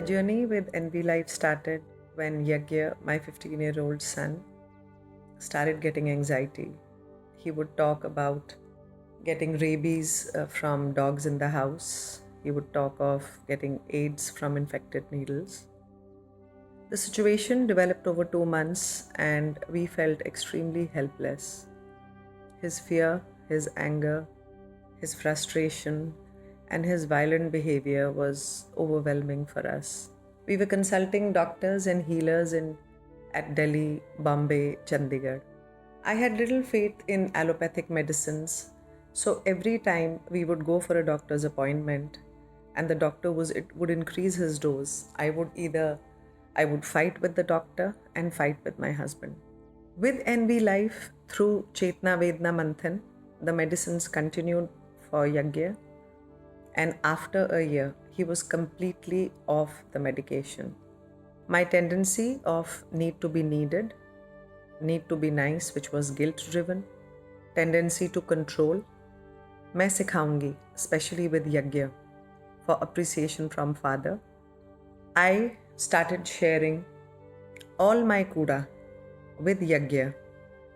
journey with NVLife started when Yagya, my 15-year-old son, started getting anxiety. He would talk about getting rabies from dogs in the house. He would talk of getting AIDS from infected needles. The situation developed over 2 months and we felt extremely helpless. His fear, his anger, his frustration, and his violent behavior was overwhelming for us. We were consulting doctors and healers at Delhi, Bombay, Chandigarh. I had little faith in allopathic medicines, so every time we would go for a doctor's appointment and the doctor would increase his dose, I would fight with the doctor and fight with my husband. With NVLife, through Chetna Vedna Manthan, the medicines continued for Yagya, and after a year, he was completely off the medication. My tendency of need to be needed, need to be nice, which was guilt-driven, tendency to control, मैं सिखाऊंगी, especially with Yagya, for appreciation from father. I started sharing all my kuda with Yagya.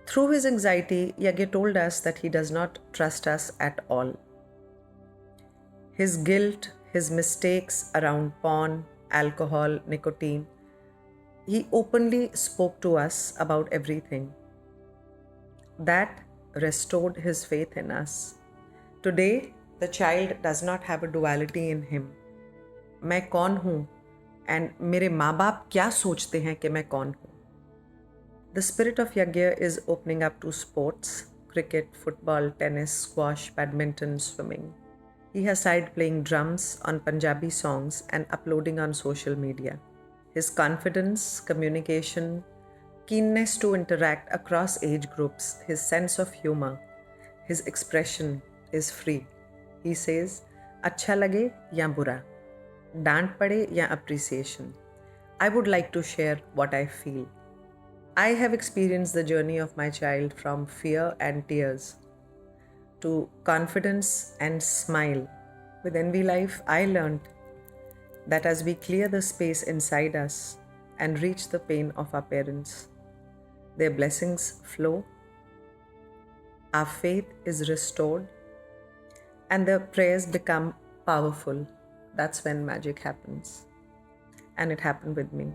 Through his anxiety, Yagya told us that he does not trust us at all. His guilt, his mistakes around porn, alcohol, nicotine, he openly spoke to us about everything. That restored his faith in us. Today, the child does not have a duality in him. मैं कौन हूँ and मेरे माँ बाप क्या सोचते हैं कि मैं कौन हूँ. The spirit of Yagya is opening up to sports, cricket, football, tennis, squash, badminton, swimming. He has started playing drums on Punjabi songs and uploading on social media. His confidence, communication, keenness to interact across age groups, his sense of humor, his expression is free. He says, अच्छा लगे या बुरा, डांट पड़े या appreciation. I would like to share what I feel. I have experienced the journey of my child from fear and tears to confidence and smile. With NVLife, I learned that as we clear the space inside us and reach the pain of our parents, their blessings flow, our faith is restored, and the prayers become powerful. That's when magic happens. And it happened with me.